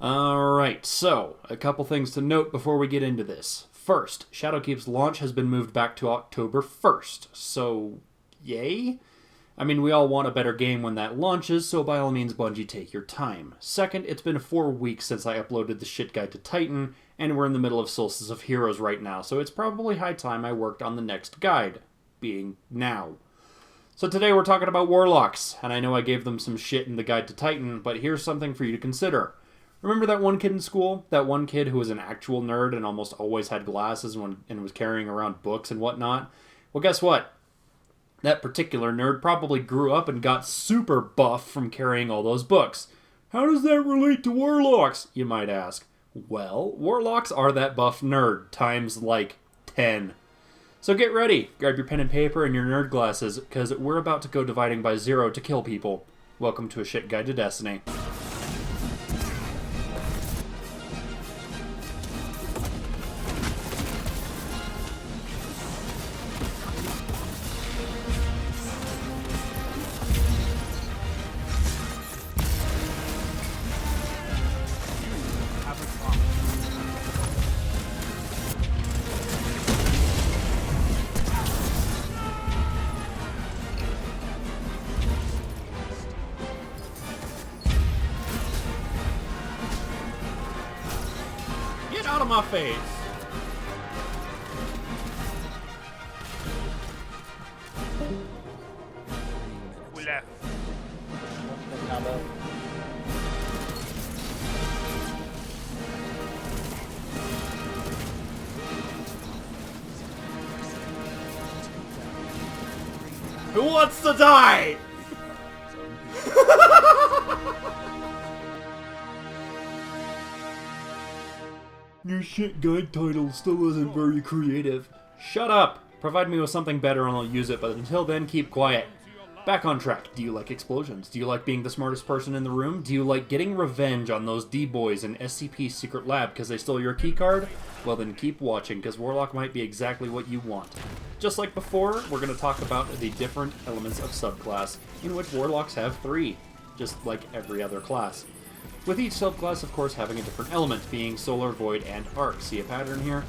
Alright, so, a couple things to note before we get into this. First, Shadowkeep's launch has been moved back to October 1st, so yay? I mean, we all want a better game when that launches, so by all means, Bungie, take your time. Second, it's been 4 weeks since I uploaded the shit guide to Titan, and we're in the middle of Solstice of Heroes right now, so it's probably high time I worked on the next guide, being now. So today we're talking about Warlocks, and I know I gave them some shit in the guide to Titan, but here's something for you to consider. Remember that one kid in school? That one kid who was an actual nerd and almost always had glasses and was carrying around books and whatnot? Well, guess what? That particular nerd probably grew up and got super buff from carrying all those books. How does that relate to Warlocks, you might ask? Well, Warlocks are that buff nerd, times like 10. So get ready, grab your pen and paper and your nerd glasses, because we're about to go dividing by 0 to kill people. Welcome to a shit guide to Destiny. Get out of my face! Who wants to die? Your shit guide title still isn't very creative. Shut up! Provide me with something better and I'll use it, but until then, keep quiet. Back on track. Do you like explosions? Do you like being the smartest person in the room? Do you like getting revenge on those D-boys in SCP's secret lab because they stole your keycard? Well then keep watching, because Warlock might be exactly what you want. Just like before, we're going to talk about the different elements of subclass, in which Warlocks have 3, just like every other class. With each subclass, of course, having a different element, being Solar, Void, and Arc. See a pattern here?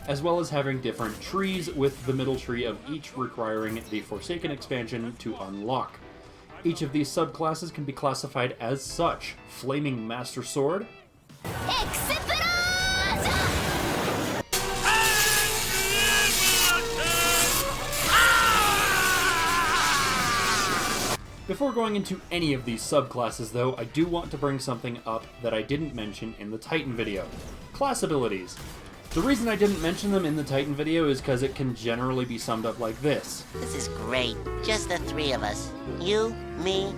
As well as having different trees, with the middle tree of each requiring the Forsaken expansion to unlock. Each of these subclasses can be classified as such. Flaming Master Sword. Before going into any of these subclasses, though, I do want to bring something up that I didn't mention in the Titan video. Class abilities. The reason I didn't mention them in the Titan video is because it can generally be summed up like this. This is great. Just the 3 of us. You, me,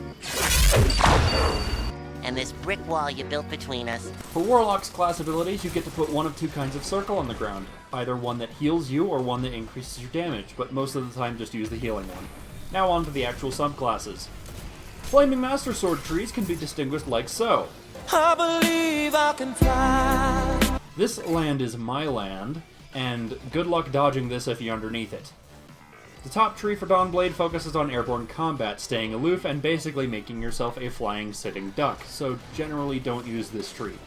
and this brick wall you built between us. For Warlock's class abilities, you get to put one of 2 kinds of circle on the ground. Either one that heals you or one that increases your damage, but most of the time just use the healing one. Now on to the actual subclasses. Flaming Master Sword trees can be distinguished like so. I believe I can fly. This land is my land, and good luck dodging this if you're underneath it. The top tree for Dawnblade focuses on airborne combat, staying aloof and basically making yourself a flying sitting duck, so generally don't use this tree.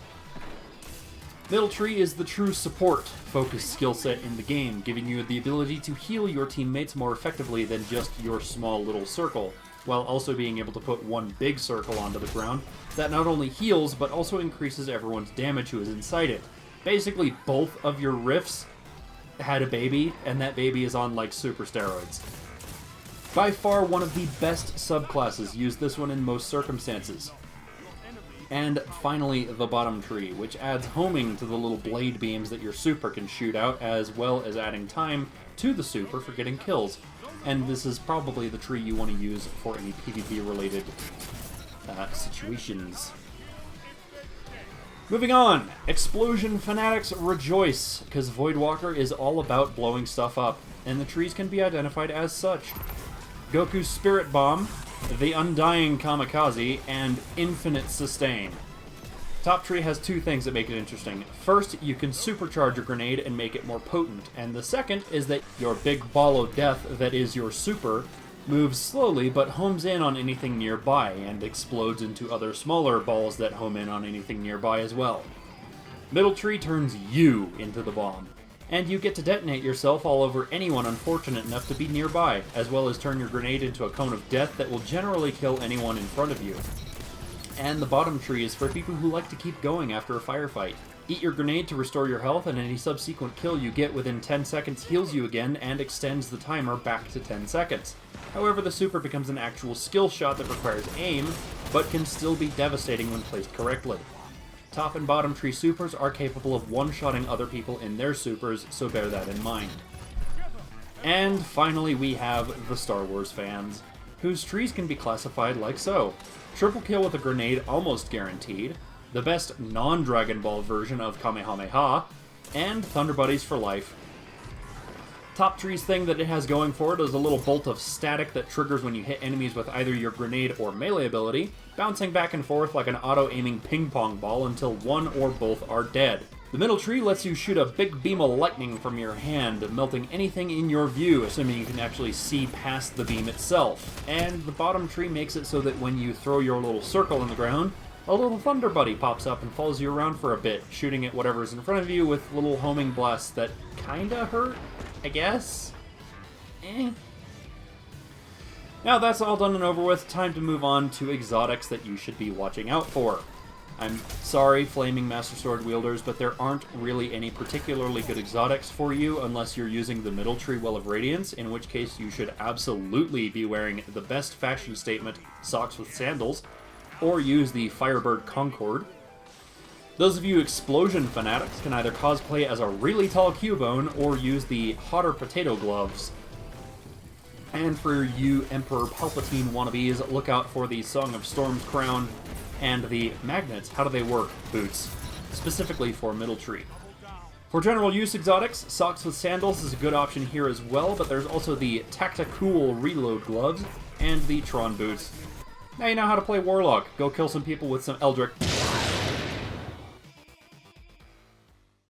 Middle tree is the true support focused skill set in the game, giving you the ability to heal your teammates more effectively than just your small little circle, while also being able to put one big circle onto the ground that not only heals, but also increases everyone's damage who is inside it. Basically, both of your rifts had a baby, and that baby is on, like, super steroids. By far one of the best subclasses, use this one in most circumstances. And finally, the bottom tree, which adds homing to the little blade beams that your super can shoot out, as well as adding time to the super for getting kills. And this is probably the tree you want to use for any PvP-related situations. Moving on, Explosion Fanatics rejoice, because Voidwalker is all about blowing stuff up, and the trees can be identified as such. Goku's Spirit Bomb, the Undying Kamikaze, and Infinite Sustain. Top tree has 2 things that make it interesting. First, you can supercharge your grenade and make it more potent, and the second is that your big ball of death that is your super moves slowly but homes in on anything nearby and explodes into other smaller balls that home in on anything nearby as well. Middle tree turns you into the bomb, and you get to detonate yourself all over anyone unfortunate enough to be nearby, as well as turn your grenade into a cone of death that will generally kill anyone in front of you. And the bottom tree is for people who like to keep going after a firefight. Eat your grenade to restore your health, and any subsequent kill you get within 10 seconds heals you again and extends the timer back to 10 seconds. However, the super becomes an actual skill shot that requires aim, but can still be devastating when placed correctly. Top and bottom tree supers are capable of one-shotting other people in their supers, so bear that in mind. And finally we have the Star Wars fans, whose trees can be classified like so. Triple kill with a grenade almost guaranteed, the best non-Dragon Ball version of Kamehameha, and Thunder Buddies for life. Top tree's thing that it has going for it is a little bolt of static that triggers when you hit enemies with either your grenade or melee ability, bouncing back and forth like an auto-aiming ping-pong ball until one or both are dead. The middle tree lets you shoot a big beam of lightning from your hand, melting anything in your view, assuming you can actually see past the beam itself. And the bottom tree makes it so that when you throw your little circle in the ground, a little Thunder Buddy pops up and follows you around for a bit, shooting at whatever's in front of you with little homing blasts that kinda hurt, I guess? Now that's all done and over with, time to move on to exotics that you should be watching out for. I'm sorry, Flaming Master Sword wielders, but there aren't really any particularly good exotics for you unless you're using the Middle Tree Well of Radiance, in which case you should absolutely be wearing the best fashion statement, socks with sandals, or use the Firebird Concord. Those of you explosion fanatics can either cosplay as a really tall Cubone or use the hotter potato gloves. And for you Emperor Palpatine wannabes, look out for the Song of Storm's crown and the magnets, how do they work, boots, specifically for Middle Tree. For general use exotics, socks with sandals is a good option here as well, but there's also the Tacticool Reload gloves and the Tron boots. Now you know how to play Warlock. Go kill some people with some Eldritch